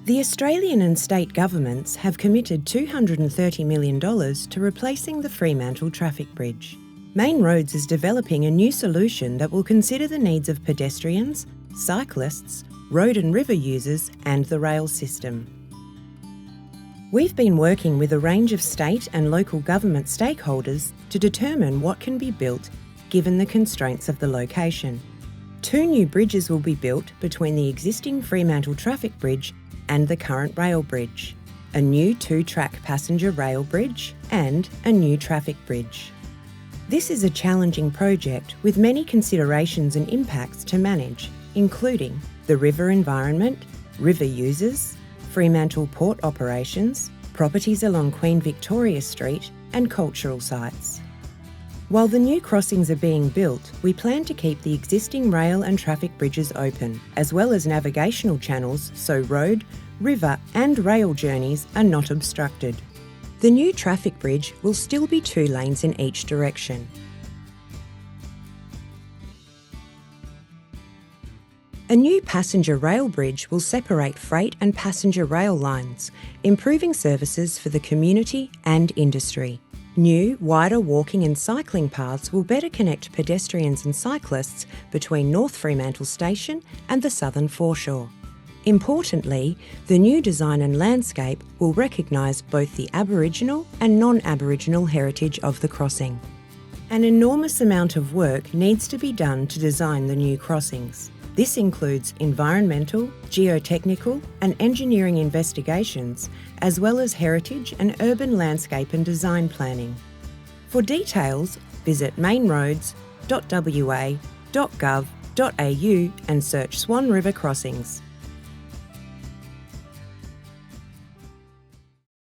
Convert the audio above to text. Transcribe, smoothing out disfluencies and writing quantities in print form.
The Australian and state governments have committed $230 million to replacing the Fremantle Traffic Bridge. Main Roads is developing a new solution that will consider the needs of pedestrians, cyclists, road and river users and the rail system. We've been working with a range of state and local government stakeholders to determine what can be built given the constraints of the location. 2 new bridges will be built between the existing Fremantle Traffic Bridge and the current rail bridge, a new 2-track passenger rail bridge and a new traffic bridge. This is a challenging project with many considerations and impacts to manage, including the river environment, river users, Fremantle port operations, properties along Queen Victoria Street and cultural sites. While the new crossings are being built, we plan to keep the existing rail and traffic bridges open, as well as navigational channels so road, river and rail journeys are not obstructed. The new traffic bridge will still be 2 lanes in each direction. A new passenger rail bridge will separate freight and passenger rail lines, improving services for the community and industry. New, wider walking and cycling paths will better connect pedestrians and cyclists between North Fremantle Station and the southern foreshore. Importantly, the new design and landscape will recognise both the Aboriginal and non-Aboriginal heritage of the crossing. An enormous amount of work needs to be done to design the new crossings. This includes environmental, geotechnical and engineering investigations, as well as heritage and urban landscape and design planning. For details, visit mainroads.wa.gov.au and search Swan River crossings.